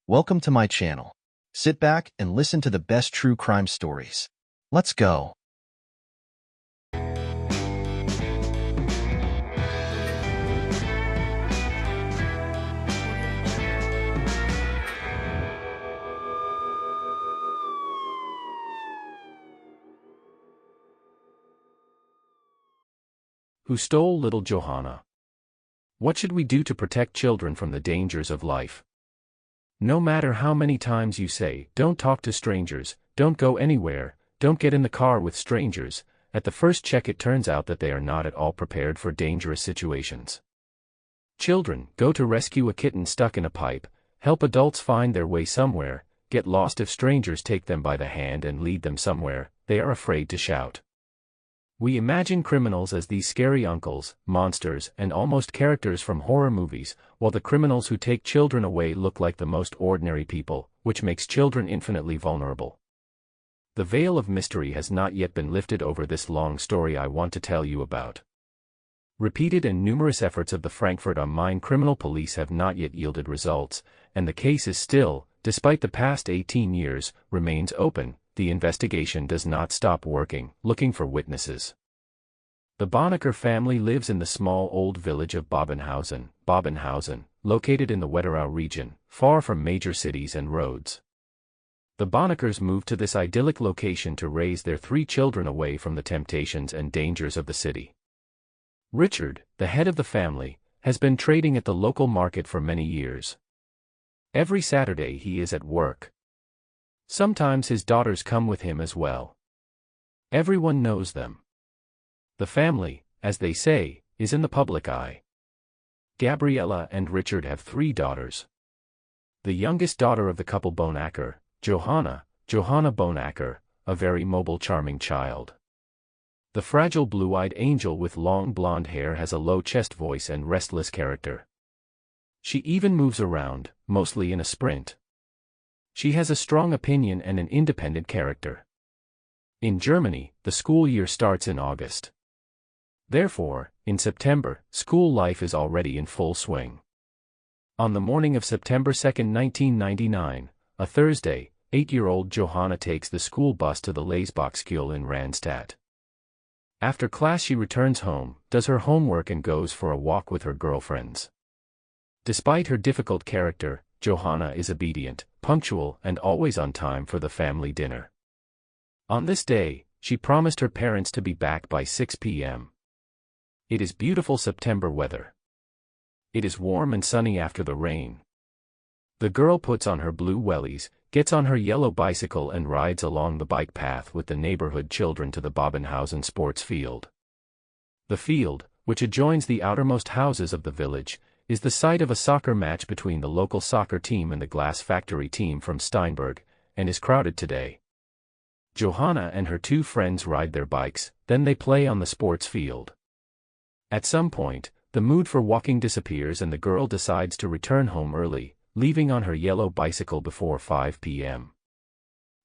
Welcome to my channel. Sit back and listen to the best true crime stories. Let's go. Who stole little Johanna? What should we do to protect children from the dangers of life? No matter how many times you say, don't talk to strangers, don't go anywhere, don't get in the car with strangers, at the first check it turns out that they are not at all prepared for dangerous situations. Children go to rescue a kitten stuck in a pipe, help adults find their way somewhere, get lost if strangers take them by the hand and lead them somewhere, they are afraid to shout. We imagine criminals as these scary uncles, monsters, and almost characters from horror movies, while the criminals who take children away look like the most ordinary people, which makes children infinitely vulnerable. The veil of mystery has not yet been lifted over this long story I want to tell you about. Repeated and numerous efforts of the Frankfurt am Main criminal police have not yet yielded results, and the case is still, despite the past 18 years, remains open. The investigation does not stop working, looking for witnesses. The Bonnecker family lives in the small old village of Bobenhausen, located in the Wetterau region, far from major cities and roads. The Bonneckers moved to this idyllic location to raise their 3 children away from the temptations and dangers of the city. Richard, the head of the family, has been trading at the local market for many years. Every Saturday he is at work. Sometimes his daughters come with him as well. Everyone knows them. The family, as they say, is in the public eye. Gabriella and Richard have 3 daughters. The youngest daughter of the couple Bonnecker, Johanna Bonnecker, a very mobile charming child. The fragile blue-eyed angel with long blonde hair has a low-chest voice and restless character. She even moves around, mostly in a sprint. She has a strong opinion and an independent character. In Germany, the school year starts in August. Therefore, in September, school life is already in full swing. On the morning of September 2, 1999, a Thursday, 8-year-old Johanna takes the school bus to the Leisbachschule in Randstadt. After class she returns home, does her homework and goes for a walk with her girlfriends. Despite her difficult character, Johanna is obedient, punctual, and always on time for the family dinner. On this day, she promised her parents to be back by 6 p.m. It is beautiful September weather. It is warm and sunny after the rain. The girl puts on her blue wellies, gets on her yellow bicycle and rides along the bike path with the neighborhood children to the Bobenhausen sports field. The field, which adjoins the outermost houses of the village, is the site of a soccer match between the local soccer team and the glass factory team from Steinberg, and is crowded today. Johanna and her 2 friends ride their bikes, then they play on the sports field. At some point, the mood for walking disappears and the girl decides to return home early, leaving on her yellow bicycle before 5 p.m.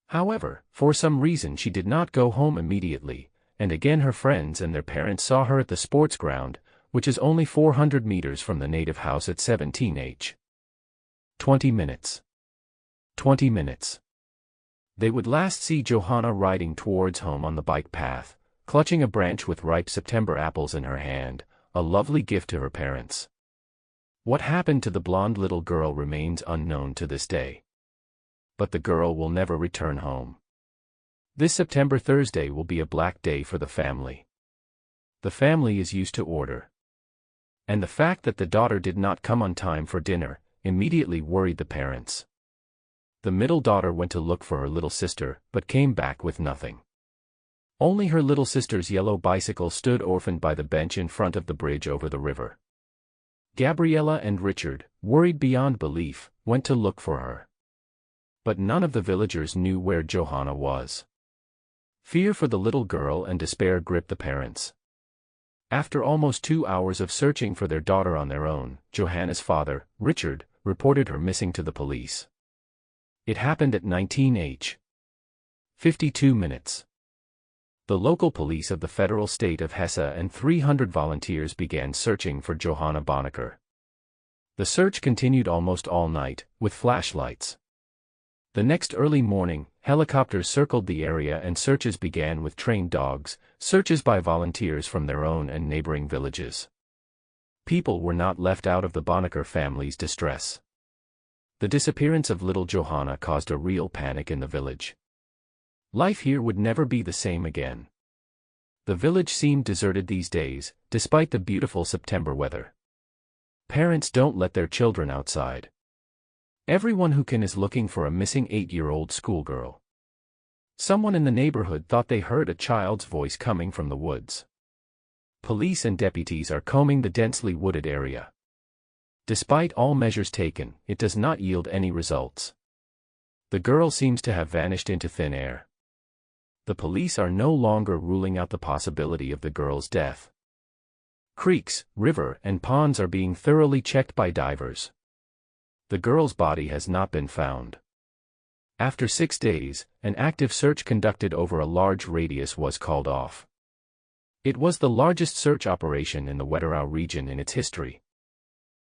However, for some reason she did not go home immediately, and again her friends and their parents saw her at the sports ground, which is only 400 meters from the native house at 17H. 20 minutes. 20 minutes. They would last see Johanna riding towards home on the bike path, clutching a branch with ripe September apples in her hand, a lovely gift to her parents. What happened to the blonde little girl remains unknown to this day. But the girl will never return home. This September Thursday will be a black day for the family. The family is used to order. And the fact that the daughter did not come on time for dinner immediately worried the parents. The middle daughter went to look for her little sister, but came back with nothing. Only her little sister's yellow bicycle stood orphaned by the bench in front of the bridge over the river. Gabriella and Richard, worried beyond belief, went to look for her. But none of the villagers knew where Johanna was. Fear for the little girl and despair gripped the parents. After almost 2 hours of searching for their daughter on their own, Johanna's father, Richard, reported her missing to the police. It happened at 19H. 52 minutes. The local police of the federal state of Hesse and 300 volunteers began searching for Johanna Bonnecker. The search continued almost all night, with flashlights. The next early morning, helicopters circled the area and searches began with trained dogs, searches by volunteers from their own and neighboring villages. People were not left out of the Bonnecker family's distress. The disappearance of little Johanna caused a real panic in the village. Life here would never be the same again. The village seemed deserted these days, despite the beautiful September weather. Parents don't let their children outside. Everyone who can is looking for a missing 8-year-old schoolgirl. Someone in the neighborhood thought they heard a child's voice coming from the woods. Police and deputies are combing the densely wooded area. Despite all measures taken, it does not yield any results. The girl seems to have vanished into thin air. The police are no longer ruling out the possibility of the girl's death. Creeks, river, and ponds are being thoroughly checked by divers. The girl's body has not been found. After 6 days, an active search conducted over a large radius was called off. It was the largest search operation in the Wetterau region in its history.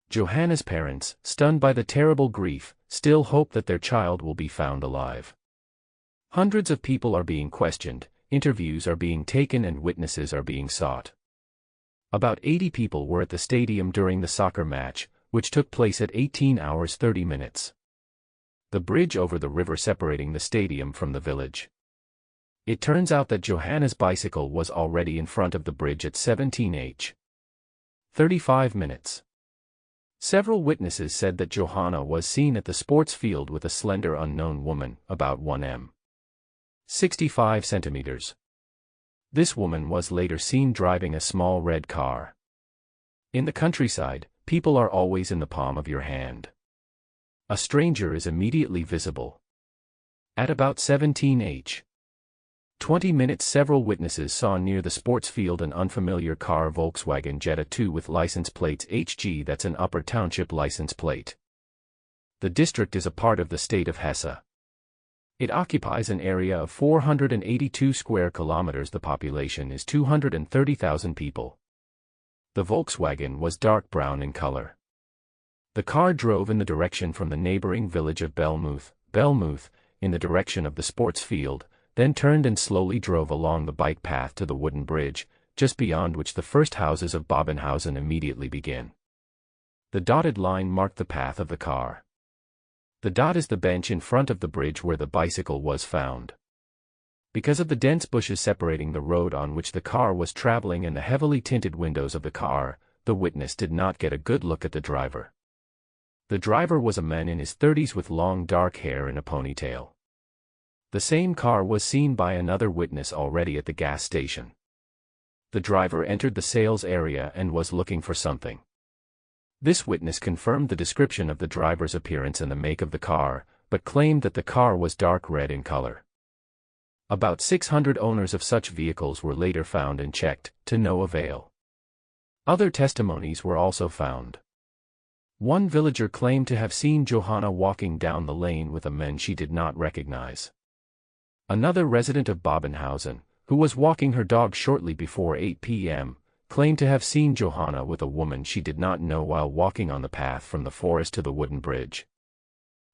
Johanna's parents, stunned by the terrible grief, still hope that their child will be found alive. Hundreds of people are being questioned, interviews are being taken and witnesses are being sought. About 80 people were at the stadium during the soccer match, which took place at 18 hours 30 minutes. The bridge over the river separating the stadium from the village. It turns out that Johanna's bicycle was already in front of the bridge at 17h. 35 minutes. Several witnesses said that Johanna was seen at the sports field with a slender unknown woman, about 1 65 centimeters. This woman was later seen driving a small red car. In the countryside, people are always in the palm of your hand. A stranger is immediately visible. At about 17h. 20 minutes, several witnesses saw near the sports field an unfamiliar car, Volkswagen Jetta 2 with license plates HG. That's an Upper Township license plate. The district is a part of the state of Hesse. It occupies an area of 482 square kilometers. The population is 230,000 people. The Volkswagen was dark brown in color. The car drove in the direction from the neighboring village of Belmuth, in the direction of the sports field, then turned and slowly drove along the bike path to the wooden bridge, just beyond which the first houses of Bobenhausen immediately begin. The dotted line marked the path of the car. The dot is the bench in front of the bridge where the bicycle was found. Because of the dense bushes separating the road on which the car was traveling and the heavily tinted windows of the car, the witness did not get a good look at the driver. The driver was a man in his 30s with long dark hair and a ponytail. The same car was seen by another witness already at the gas station. The driver entered the sales area and was looking for something. This witness confirmed the description of the driver's appearance and the make of the car, but claimed that the car was dark red in color. About 600 owners of such vehicles were later found and checked, to no avail. Other testimonies were also found. One villager claimed to have seen Johanna walking down the lane with a man she did not recognize. Another resident of Bobenhausen, who was walking her dog shortly before 8 p.m., claimed to have seen Johanna with a woman she did not know while walking on the path from the forest to the wooden bridge.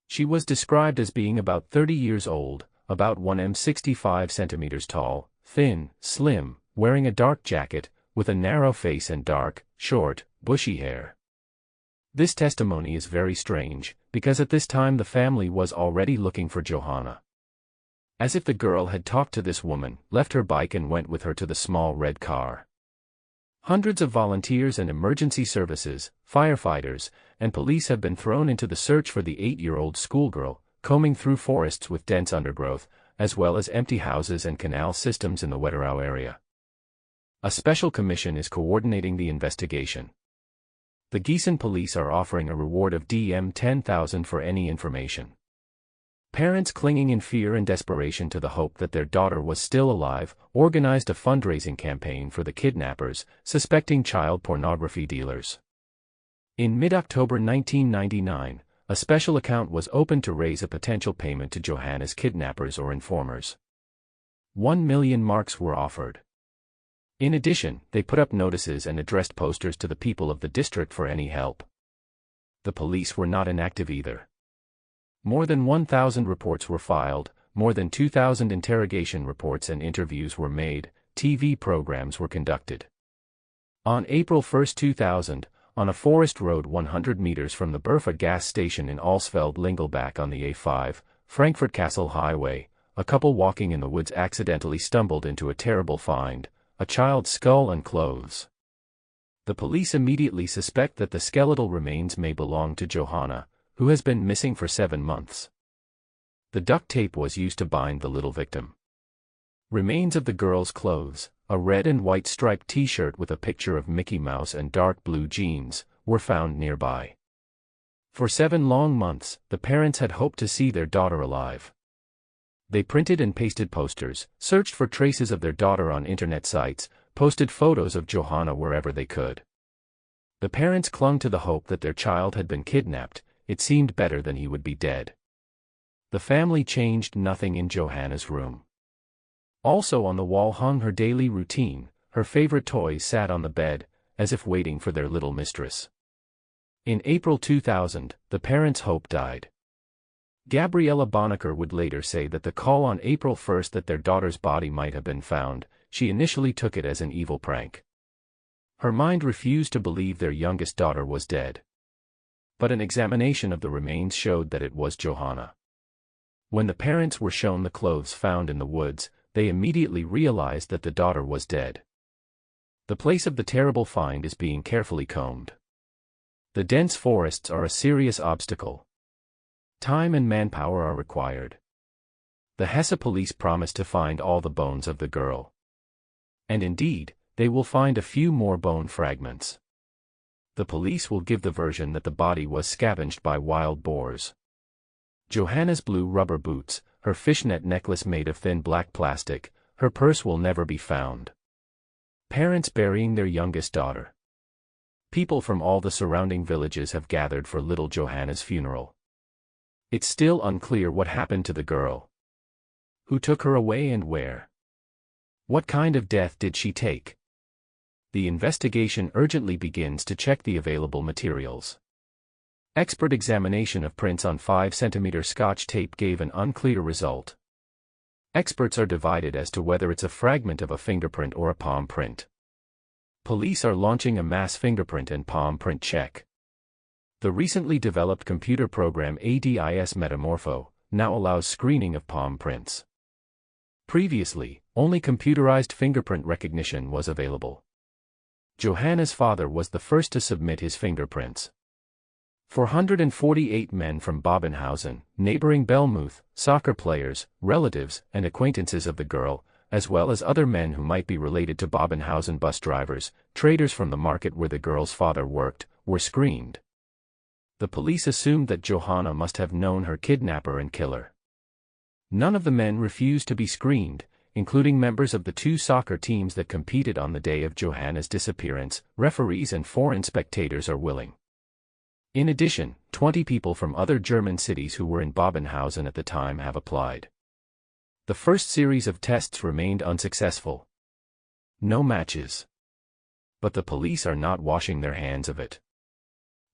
She was described as being about 30 years old, about 65 centimeters tall, thin, slim, wearing a dark jacket, with a narrow face and dark, short, bushy hair. This testimony is very strange, because at this time the family was already looking for Johanna. As if the girl had talked to this woman, left her bike and went with her to the small red car. Hundreds of volunteers and emergency services, firefighters, and police have been thrown into the search for the 8-year-old schoolgirl, combing through forests with dense undergrowth, as well as empty houses and canal systems in the Wetterau area. A special commission is coordinating the investigation. The Gießen police are offering a reward of DM10,000 for any information. Parents clinging in fear and desperation to the hope that their daughter was still alive, organized a fundraising campaign for the kidnappers, suspecting child pornography dealers. In mid-October 1999, a special account was opened to raise a potential payment to Johanna's kidnappers or informers. 1 million marks were offered. In addition, they put up notices and addressed posters to the people of the district for any help. The police were not inactive either. More than 1,000 reports were filed, more than 2,000 interrogation reports and interviews were made, TV programs were conducted. On April 1, 2000, on a forest road 100 meters from the Burfa gas station in Alsfeld-Lingelbach on the A5, Frankfurt Castle Highway, a couple walking in the woods accidentally stumbled into a terrible find, a child's skull and clothes. The police immediately suspect that the skeletal remains may belong to Johanna, who has been missing for 7 months. The duct tape was used to bind the little victim. Remains of the girl's clothes, a red and white striped t-shirt with a picture of Mickey Mouse and dark blue jeans, were found nearby. For 7 long months, the parents had hoped to see their daughter alive. They printed and pasted posters, searched for traces of their daughter on internet sites, posted photos of Johanna wherever they could. The parents clung to the hope that their child had been kidnapped. It seemed better than he would be dead. The family changed nothing in Johanna's room. Also on the wall hung her daily routine, her favorite toys sat on the bed, as if waiting for their little mistress. In April 2000, the parents' hope died. Gabriella Bonnecker would later say that the call on April 1 that their daughter's body might have been found, she initially took it as an evil prank. Her mind refused to believe their youngest daughter was dead. But an examination of the remains showed that it was Johanna. When the parents were shown the clothes found in the woods, they immediately realized that the daughter was dead. The place of the terrible find is being carefully combed. The dense forests are a serious obstacle. Time and manpower are required. The Hesse police promise to find all the bones of the girl. And indeed, they will find a few more bone fragments. The police will give the version that the body was scavenged by wild boars. Johanna's blue rubber boots, her fishnet necklace made of thin black plastic, her purse will never be found. Parents burying their youngest daughter. People from all the surrounding villages have gathered for little Johanna's funeral. It's still unclear what happened to the girl. Who took her away and where? What kind of death did she take? The investigation urgently begins to check the available materials. Expert examination of prints on 5 cm Scotch tape gave an unclear result. Experts are divided as to whether it's a fragment of a fingerprint or a palm print. Police are launching a mass fingerprint and palm print check. The recently developed computer program ADIS Metamorpho now allows screening of palm prints. Previously, only computerized fingerprint recognition was available. Johanna's father was the first to submit his fingerprints. 448 men from Bobenhausen, neighboring Belmuth, soccer players, relatives, and acquaintances of the girl, as well as other men who might be related to Bobenhausen bus drivers, traders from the market where the girl's father worked, were screened. The police assumed that Johanna must have known her kidnapper and killer. None of the men refused to be screened, including members of the 2 soccer teams that competed on the day of Johanna's disappearance. Referees and foreign spectators are willing. In addition, 20 people from other German cities who were in Bobenhausen at the time have applied. The first series of tests remained unsuccessful. No matches. But the police are not washing their hands of it.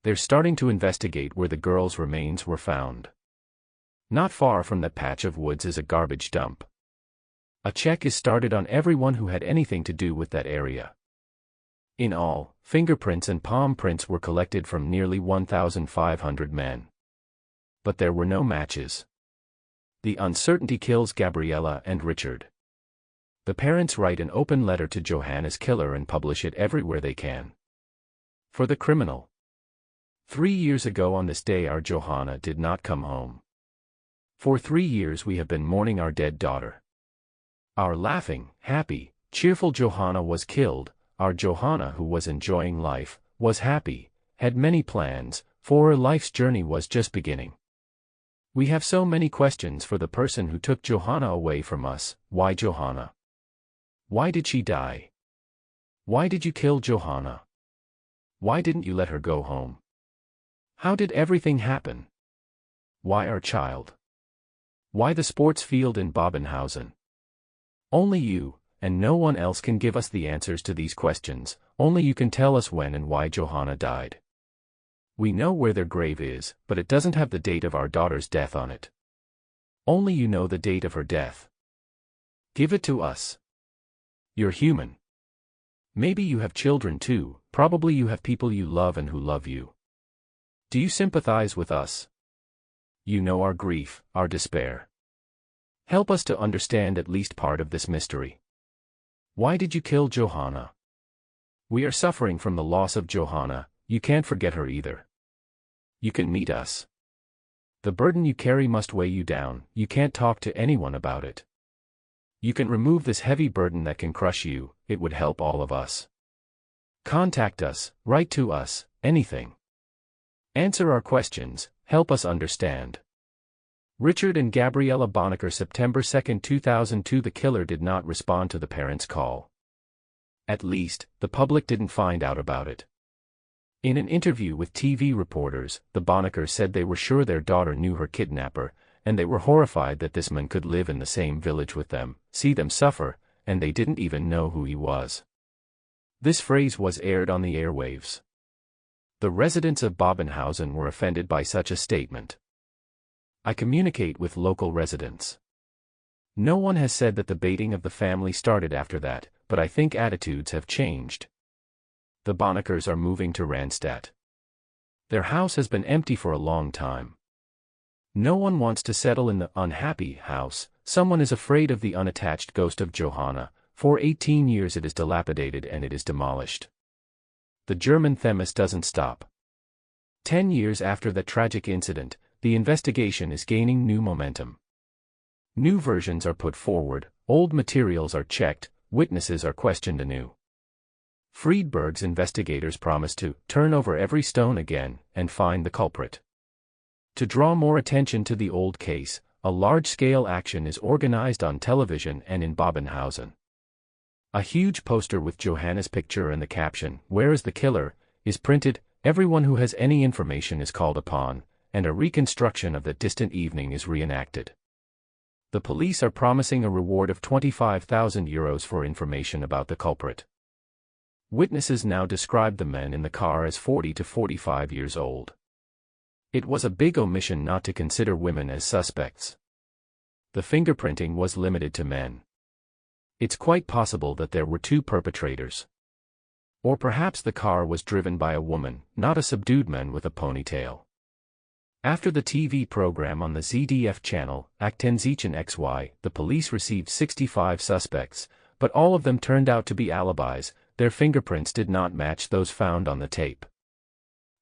They're starting to investigate where the girl's remains were found. Not far from that patch of woods is a garbage dump. A check is started on everyone who had anything to do with that area. In all, fingerprints and palm prints were collected from nearly 1,500 men. But there were no matches. The uncertainty kills Gabriella and Richard. The parents write an open letter to Johanna's killer and publish it everywhere they can. For the criminal. 3 years ago on this day our Johanna did not come home. For 3 years we have been mourning our dead daughter. Our laughing, happy, cheerful Johanna was killed. Our Johanna, who was enjoying life, was happy, had many plans, for her life's journey was just beginning. We have so many questions for the person who took Johanna away from us. Why Johanna? Why did she die? Why did you kill Johanna? Why didn't you let her go home? How did everything happen? Why our child? Why the sports field in Bobenhausen? Only you, and no one else can give us the answers to these questions. Only you can tell us when and why Johanna died. We know where their grave is, but it doesn't have the date of our daughter's death on it. Only you know the date of her death. Give it to us. You're human. Maybe you have children too, probably you have people you love and who love you. Do you sympathize with us? You know our grief, our despair. Help us to understand at least part of this mystery. Why did you kill Johanna? We are suffering from the loss of Johanna. You can't forget her either. You can meet us. The burden you carry must weigh you down. You can't talk to anyone about it. You can remove this heavy burden that can crush you. It would help all of us. Contact us, write to us, anything. Answer our questions, help us understand. Richard and Gabriella Bonnecker, September 2, 2002. The killer did not respond to the parents' call. At least, the public didn't find out about it. In an interview with TV reporters, the Bonneckers said they were sure their daughter knew her kidnapper, and they were horrified that this man could live in the same village with them, see them suffer, and they didn't even know who he was. This phrase was aired on the airwaves. The residents of Babenhausen were offended by such a statement. I communicate with local residents. No one has said that the baiting of the family started after that, but I think attitudes have changed. The Bonneckers are moving to Randstad. Their house has been empty for a long time. No one wants to settle in the unhappy house. Someone is afraid of the unattached ghost of Johanna. For 18 years it is dilapidated and it is demolished. The German themis doesn't stop. 10 years after that tragic incident, the investigation is gaining new momentum. New versions are put forward, old materials are checked, witnesses are questioned anew. Friedberg's investigators promise to turn over every stone again and find the culprit. To draw more attention to the old case, a large-scale action is organized on television and in Babenhausen. A huge poster with Johanna's picture and the caption, "Where is the killer?" is printed. Everyone who has any information is called upon, and a reconstruction of that distant evening is reenacted. The police are promising a reward of €25,000 for information about the culprit. Witnesses now describe the men in the car as 40 to 45 years old. It was a big omission not to consider women as suspects. The fingerprinting was limited to men. It's quite possible that there were two perpetrators. Or perhaps the car was driven by a woman, not a subdued man with a ponytail. After the TV program on the ZDF channel, Aktenzeichen XY, the police received 65 suspects, but all of them turned out to be alibis. Their fingerprints did not match those found on the tape.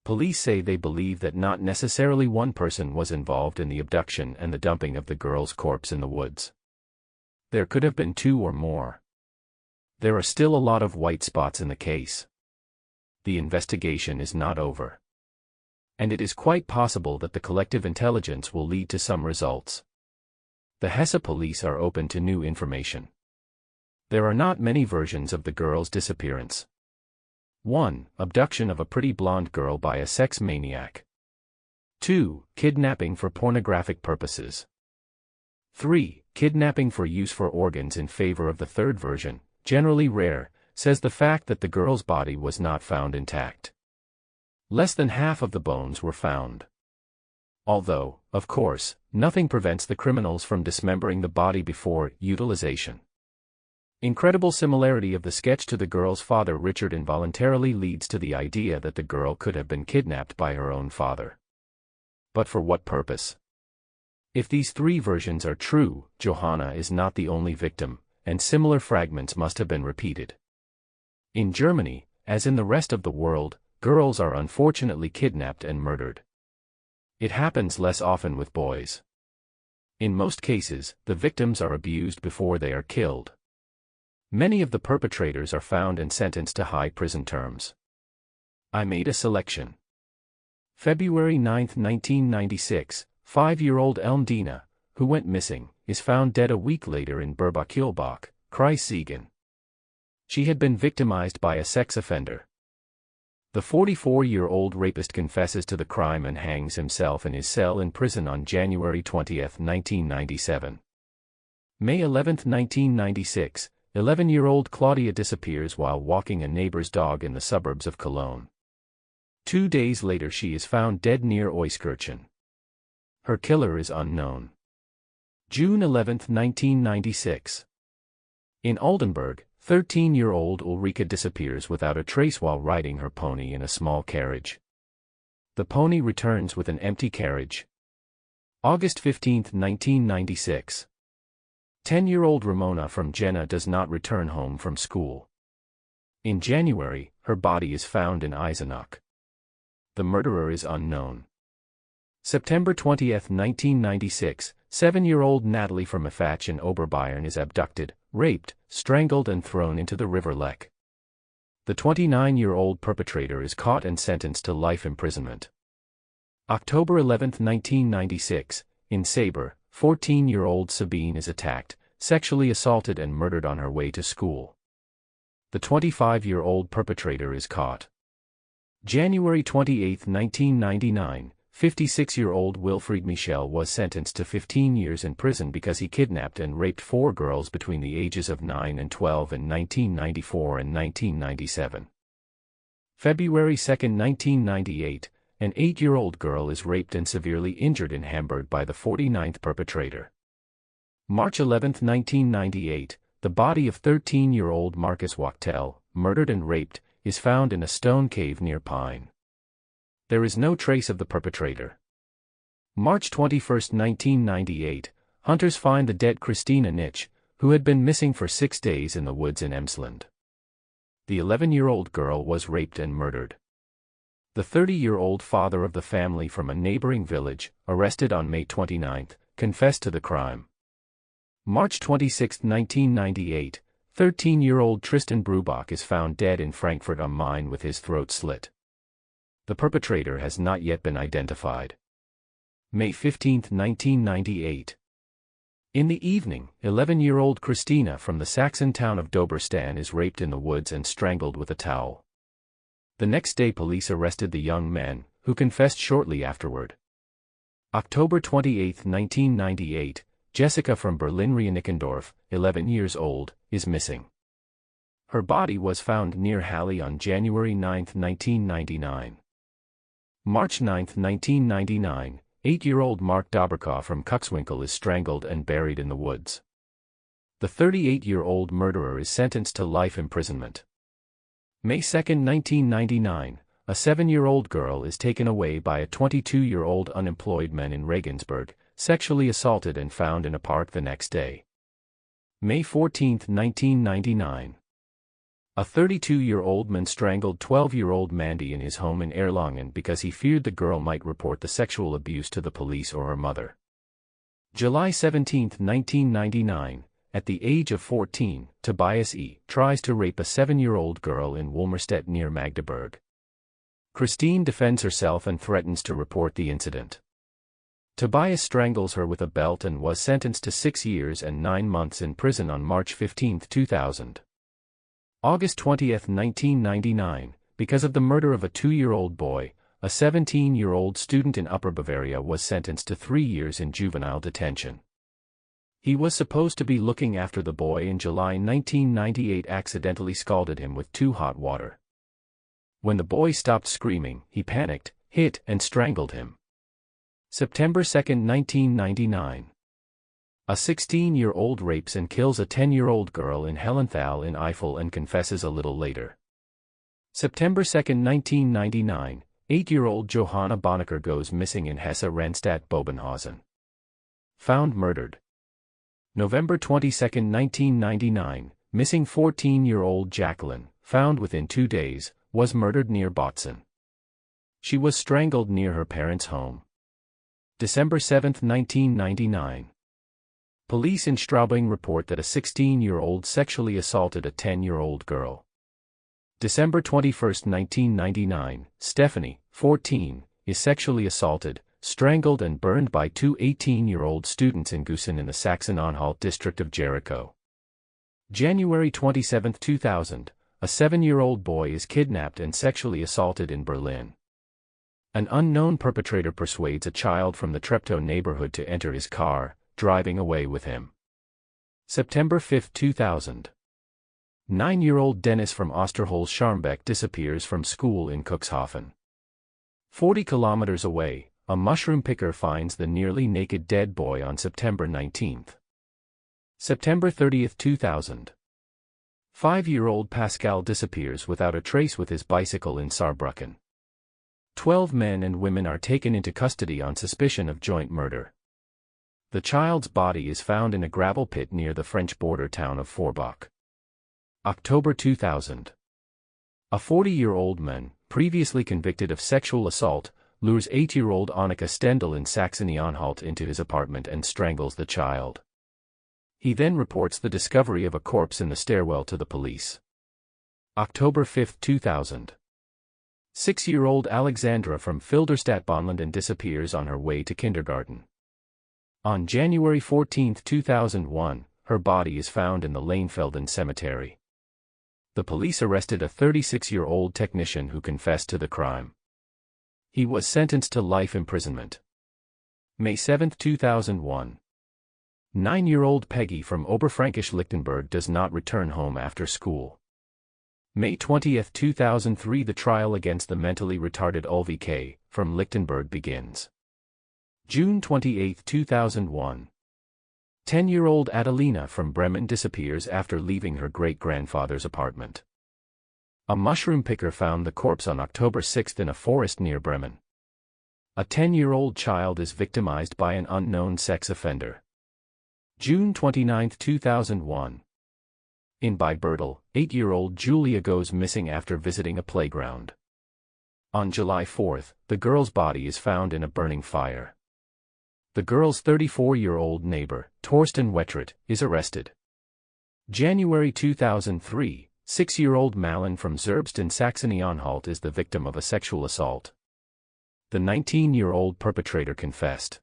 Police say they believe that not necessarily one person was involved in the abduction and the dumping of the girl's corpse in the woods. There could have been two or more. There are still a lot of white spots in the case. The investigation is not over. And it is quite possible that the collective intelligence will lead to some results. The Hesse police are open to new information. There are not many versions of the girl's disappearance. 1. Abduction of a pretty blonde girl by a sex maniac. 2. Kidnapping for pornographic purposes. 3. Kidnapping for use for organs. In favor of the third version, generally rare, says the fact that the girl's body was not found intact. Less than half of the bones were found. Although, of course, nothing prevents the criminals from dismembering the body before utilization. Incredible similarity of the sketch to the girl's father. Richard involuntarily leads to the idea that the girl could have been kidnapped by her own father. But for what purpose? If these three versions are true, Johanna is not the only victim, and similar fragments must have been repeated. In Germany, as in the rest of the world, girls are unfortunately kidnapped and murdered. It happens less often with boys. In most cases, the victims are abused before they are killed. Many of the perpetrators are found and sentenced to high prison terms. I made a selection. February 9, 1996, 5-year-old Elmdina, who went missing, is found dead a week later in Berbach-Kielbach, Kreis Siegen. She had been victimized by a sex offender. The 44-year-old rapist confesses to the crime and hangs himself in his cell in prison on January 20, 1997. May 11, 1996, 11-year-old Claudia disappears while walking a neighbor's dog in the suburbs of Cologne. 2 days later she is found dead near Euskirchen. Her killer is unknown. June 11, 1996. In Oldenburg, 13-year-old Ulrika disappears without a trace while riding her pony in a small carriage. The pony returns with an empty carriage. August 15, 1996. 10-year-old Ramona from Jena does not return home from school. In January, her body is found in Eisenach. The murderer is unknown. September 20, 1996, 7-year-old Natalie from Effach in Oberbayern is abducted, raped, strangled and thrown into the River Lech. The 29-year-old perpetrator is caught and sentenced to life imprisonment. October 11, 1996, in Saber, 14-year-old Sabine is attacked, sexually assaulted and murdered on her way to school. The 25-year-old perpetrator is caught. January 28, 1999, 56-year-old Wilfried Michel was sentenced to 15 years in prison because he kidnapped and raped 4 girls between the ages of 9 and 12 in 1994 and 1997. February 2, 1998, an 8-year-old girl is raped and severely injured in Hamburg by the 49th perpetrator. March 11, 1998, the body of 13-year-old Marcus Wachtel, murdered and raped, is found in a stone cave near Pine. There is no trace of the perpetrator. March 21, 1998, hunters find the dead Christina Nitsch, who had been missing for 6 days in the woods in Emsland. The 11-year-old girl was raped and murdered. The 30-year-old father of the family from a neighboring village, arrested on May 29, confessed to the crime. March 26, 1998, 13-year-old Tristan Brubach is found dead in Frankfurt am Main with his throat slit. The perpetrator has not yet been identified. May 15, 1998. In the evening, 11-year-old Christina from the Saxon town of Doberstan is raped in the woods and strangled with a towel. The next day police arrested the young men, who confessed shortly afterward. October 28, 1998, Jessica from Berlin-Reinickendorf, 11 years old, is missing. Her body was found near Halle on January 9, 1999. March 9, 1999, 8-year-old Mark Doberka from Cuxwinkel is strangled and buried in the woods. The 38-year-old murderer is sentenced to life imprisonment. May 2, 1999, a 7-year-old girl is taken away by a 22-year-old unemployed man in Regensburg, sexually assaulted and found in a park the next day. May 14, 1999. A 32-year-old man strangled 12-year-old Mandy in his home in Erlangen because he feared the girl might report the sexual abuse to the police or her mother. July 17, 1999, at the age of 14, Tobias E. tries to rape a 7-year-old girl in Wolmerstedt near Magdeburg. Christine defends herself and threatens to report the incident. Tobias strangles her with a belt and was sentenced to 6 years and 9 months in prison on March 15, 2000. August 20, 1999, because of the murder of a 2-year-old boy, a 17-year-old student in Upper Bavaria was sentenced to 3 years in juvenile detention. He was supposed to be looking after the boy. In July 1998 accidentally scalded him with too hot water. When the boy stopped screaming, he panicked, hit and strangled him. September 2, 1999. A 16-year-old rapes and kills a 10-year-old girl in Hellenthal in Eifel and confesses a little later. September 2, 1999, 8-year-old Johanna Bonnecker goes missing in Hesse-Rennstadt-Bobenhausen. Found murdered. November 22, 1999, missing 14-year-old Jacqueline, found within 2 days, was murdered near Botzen. She was strangled near her parents' home. December 7, 1999. Police in Straubing report that a 16-year-old sexually assaulted a 10-year-old girl. December 21, 1999, Stephanie, 14, is sexually assaulted, strangled and burned by 2 18-year-old students in Gusen in the Saxon-Anhalt district of Jericho. January 27, 2000, a 7-year-old boy is kidnapped and sexually assaulted in Berlin. An unknown perpetrator persuades a child from the Treptow neighborhood to enter his car, driving away with him. September 5, 2000. 9-year-old Dennis from Osterholz-Scharmbeck disappears from school in Cuxhaven. 40 kilometers away, a mushroom picker finds the nearly naked dead boy on September 19. September 30, 2000. 5-year-old Pascal disappears without a trace with his bicycle in Saarbrücken. 12 men and women are taken into custody on suspicion of joint murder. The child's body is found in a gravel pit near the French border town of Forbach. October 2000. A 40-year-old man, previously convicted of sexual assault, lures 8-year-old Annika Stendel in Saxony-Anhalt into his apartment and strangles the child. He then reports the discovery of a corpse in the stairwell to the police. October 5, 2000. 6-year-old Alexandra from Filderstadt-Bonlanden disappears on her way to kindergarten. On January 14, 2001, her body is found in the Leinfelden cemetery. The police arrested a 36-year-old technician who confessed to the crime. He was sentenced to life imprisonment. May 7, 2001. 9-year-old Peggy from Oberfrankisch-Lichtenberg does not return home after school. May 20, 2003. The trial against the mentally retarded Ulvi K. from Lichtenberg begins. June 28, 2001. 10-year-old Adelina from Bremen disappears after leaving her great-grandfather's apartment. A mushroom picker found the corpse on October 6 in a forest near Bremen. A 10-year-old child is victimized by an unknown sex offender. June 29, 2001. In Beibertel, 8-year-old Julia goes missing after visiting a playground. On July 4, the girl's body is found in a burning fire. The girl's 34-year-old neighbor, Torsten Wettritt, is arrested. January 2003, 6-year-old Malin from Zerbst in Saxony-Anhalt is the victim of a sexual assault. The 19-year-old perpetrator confessed.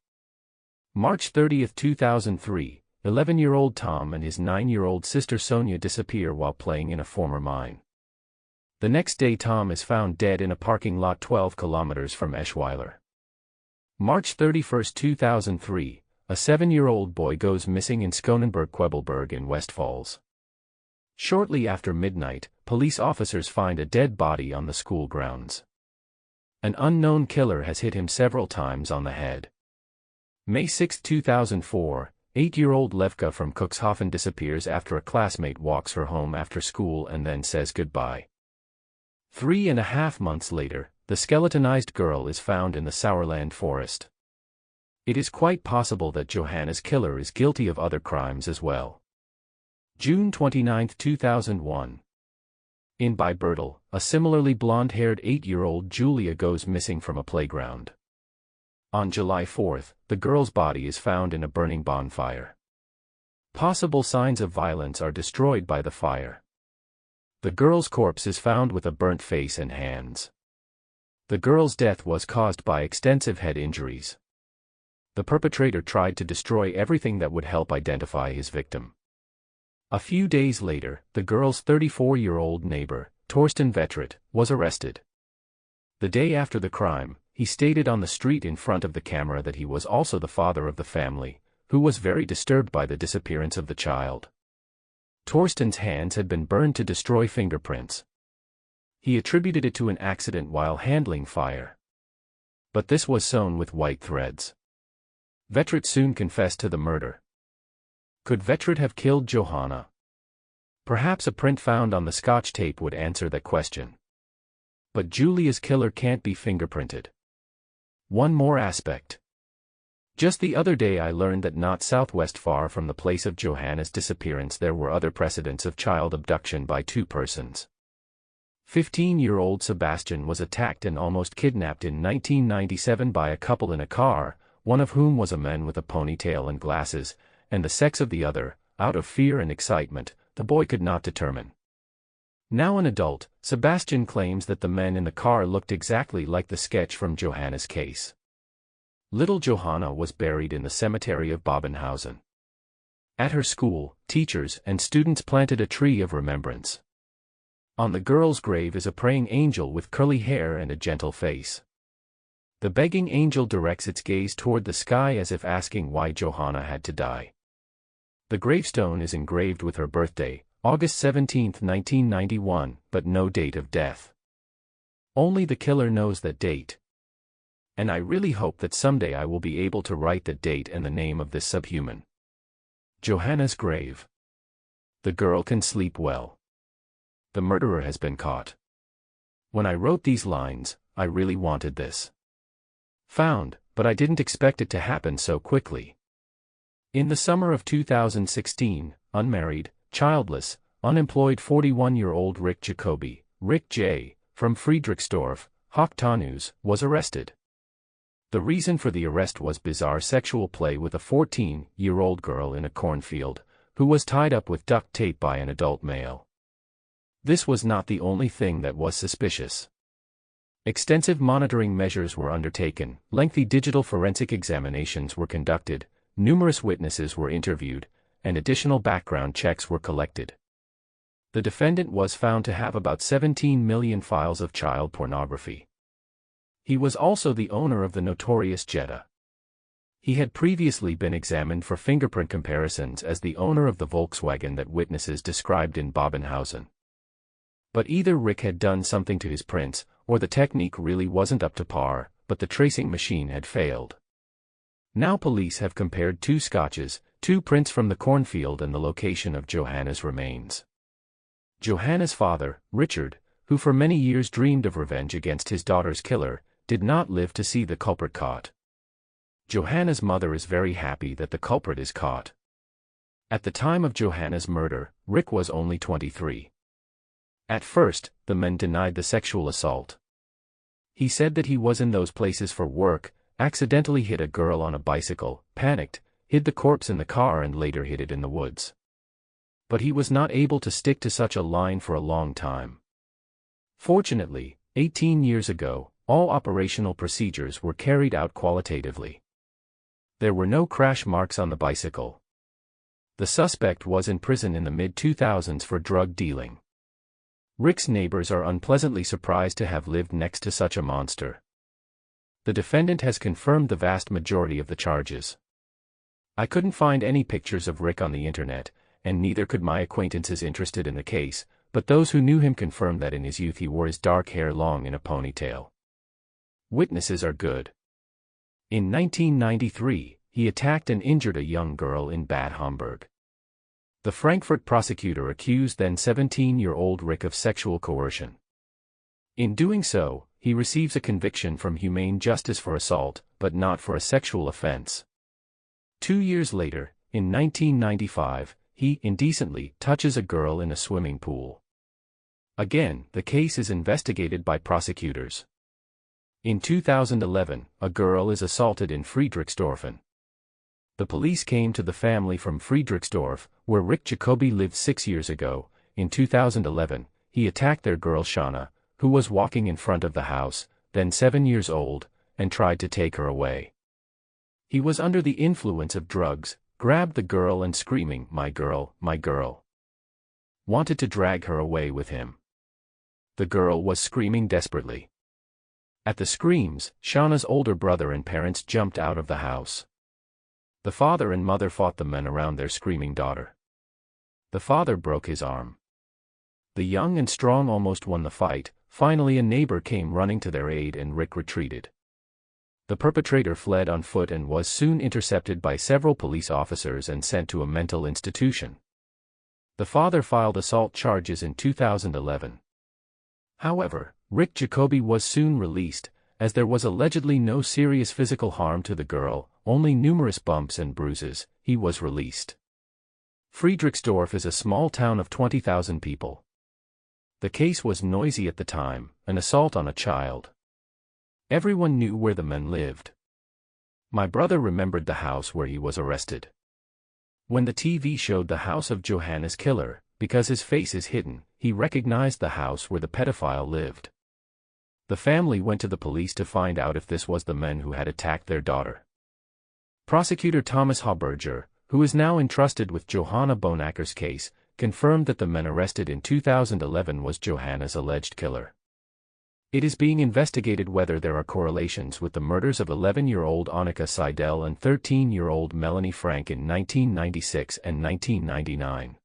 March 30, 2003, 11-year-old Tom and his 9-year-old sister Sonia disappear while playing in a former mine. The next day Tom is found dead in a parking lot 12 kilometers from Eschweiler. March 31, 2003, a 7-year-old boy goes missing in Schonenberg-Quebelberg in Westfals. Shortly after midnight, police officers find a dead body on the school grounds. An unknown killer has hit him several times on the head. May 6, 2004, 8-year-old Levka from Cuxhaven disappears after a classmate walks her home after school and then says goodbye. 3.5 months later, the skeletonized girl is found in the Sauerland forest. It is quite possible that Johanna's killer is guilty of other crimes as well. June 29, 2001. In Beibertel, a similarly blonde-haired 8-year-old Julia goes missing from a playground. On July 4, the girl's body is found in a burning bonfire. Possible signs of violence are destroyed by the fire. The girl's corpse is found with a burnt face and hands. The girl's death was caused by extensive head injuries. The perpetrator tried to destroy everything that would help identify his victim. A few days later, the girl's 34-year-old neighbor, Torsten Wettritt, was arrested. The day after the crime, he stated on the street in front of the camera that he was also the father of the family, who was very disturbed by the disappearance of the child. Torsten's hands had been burned to destroy fingerprints. He attributed it to an accident while handling fire. But this was sewn with white threads. Wettritt soon confessed to the murder. Could Wettritt have killed Johanna? Perhaps a print found on the Scotch tape would answer that question. But Julia's killer can't be fingerprinted. One more aspect. Just the other day I learned that not southwest far from the place of Johanna's disappearance there were other precedents of child abduction by two persons. 15-year-old Sebastian was attacked and almost kidnapped in 1997 by a couple in a car, one of whom was a man with a ponytail and glasses, and the sex of the other, out of fear and excitement, the boy could not determine. Now an adult, Sebastian claims that the men in the car looked exactly like the sketch from Johanna's case. Little Johanna was buried in the cemetery of Babenhausen. At her school, teachers and students planted a tree of remembrance. On the girl's grave is a praying angel with curly hair and a gentle face. The begging angel directs its gaze toward the sky as if asking why Johanna had to die. The gravestone is engraved with her birthday, August 17, 1991, but no date of death. Only the killer knows that date. And I really hope that someday I will be able to write the date and the name of this subhuman. Johanna's grave. The girl can sleep well. The murderer has been caught. When I wrote these lines, I really wanted this. Found, but I didn't expect it to happen so quickly. In the summer of 2016, unmarried, childless, unemployed 41-year-old Rick Jacoby, Rick J., from Friedrichsdorf, Hochtaunus, was arrested. The reason for the arrest was bizarre sexual play with a 14-year-old girl in a cornfield, who was tied up with duct tape by an adult male. This was not the only thing that was suspicious. Extensive monitoring measures were undertaken, lengthy digital forensic examinations were conducted, numerous witnesses were interviewed, and additional background checks were collected. The defendant was found to have about 17 million files of child pornography. He was also the owner of the notorious Jetta. He had previously been examined for fingerprint comparisons as the owner of the Volkswagen that witnesses described in Babenhausen. But either Rick had done something to his prints, or the technique really wasn't up to par, but the tracing machine had failed. Now police have compared two scotches, two prints from the cornfield and the location of Johanna's remains. Johanna's father, Richard, who for many years dreamed of revenge against his daughter's killer, did not live to see the culprit caught. Johanna's mother is very happy that the culprit is caught. At the time of Johanna's murder, Rick was only 23. At first, the man denied the sexual assault. He said that he was in those places for work, accidentally hit a girl on a bicycle, panicked, hid the corpse in the car and later hid it in the woods. But he was not able to stick to such a line for a long time. Fortunately, 18 years ago, all operational procedures were carried out qualitatively. There were no crash marks on the bicycle. The suspect was in prison in the mid-2000s for drug dealing. Rick's neighbors are unpleasantly surprised to have lived next to such a monster. The defendant has confirmed the vast majority of the charges. I couldn't find any pictures of Rick on the internet, and neither could my acquaintances interested in the case, but those who knew him confirmed that in his youth he wore his dark hair long in a ponytail. Witnesses are good. In 1993, he attacked and injured a young girl in Bad Homburg. The Frankfurt prosecutor accused then 17-year-old Rick of sexual coercion. In doing so, he receives a conviction from humane justice for assault, but not for a sexual offense. 2 years later, in 1995, he indecently touches a girl in a swimming pool. Again, the case is investigated by prosecutors. In 2011, a girl is assaulted in Friedrichsdorf. The police came to the family from Friedrichsdorf, where Rick Jacoby lived 6 years ago. In 2011, he attacked their girl Johanna, who was walking in front of the house, then 7 years old, and tried to take her away. He was under the influence of drugs, grabbed the girl and screaming, my girl," wanted to drag her away with him. The girl was screaming desperately. At the screams, Johanna's older brother and parents jumped out of the house. The father and mother fought the men around their screaming daughter. The father broke his arm. The young and strong almost won the fight. Finally a neighbor came running to their aid and Rick retreated. The perpetrator fled on foot and was soon intercepted by several police officers and sent to a mental institution. The father filed assault charges in 2011. However, Rick Jacoby was soon released, as there was allegedly no serious physical harm to the girl, only numerous bumps and bruises. He was released. Friedrichsdorf is a small town of 20,000 people. The case was noisy at the time, an assault on a child. Everyone knew where the men lived. My brother remembered the house where he was arrested. When the TV showed the house of Johanna's killer, because his face is hidden, he recognized the house where the pedophile lived. The family went to the police to find out if this was the men who had attacked their daughter. Prosecutor Thomas Hauberger, who is now entrusted with Johanna Bonacker's case, confirmed that the man arrested in 2011 was Johanna's alleged killer. It is being investigated whether there are correlations with the murders of 11-year-old Annika Seidel and 13-year-old Melanie Frank in 1996 and 1999.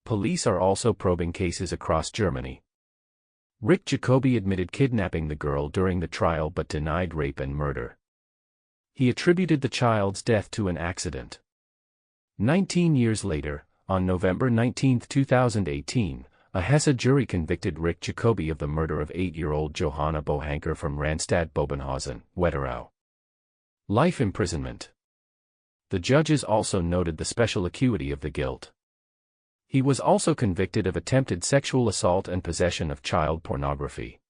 Police are also probing cases across Germany. Rick Jacoby admitted kidnapping the girl during the trial but denied rape and murder. He attributed the child's death to an accident. 19 years later, on November 19, 2018, a Hesse jury convicted Rick Jacoby of the murder of 8-year-old Johanna Bohanker from Randstad-Bobenhausen, Wetterau. Life imprisonment. The judges also noted the special acuity of the guilt. He was also convicted of attempted sexual assault and possession of child pornography.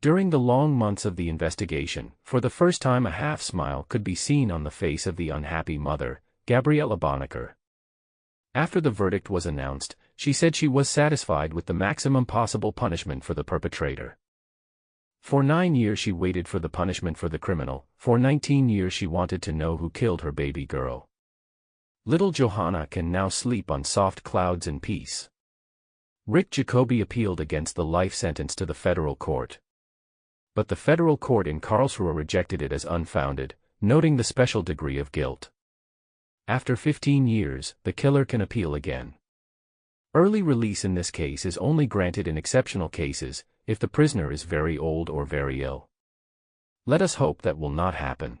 During the long months of the investigation, for the first time a half-smile could be seen on the face of the unhappy mother, Gabriela Bonacker. After the verdict was announced, she said she was satisfied with the maximum possible punishment for the perpetrator. For 9 years she waited for the punishment for the criminal, for 19 years she wanted to know who killed her baby girl. Little Johanna can now sleep on soft clouds in peace. Rick Jacoby appealed against the life sentence to the federal court. But the federal court in Karlsruhe rejected it as unfounded, noting the special degree of guilt. After 15 years, the killer can appeal again. Early release in this case is only granted in exceptional cases, if the prisoner is very old or very ill. Let us hope that will not happen.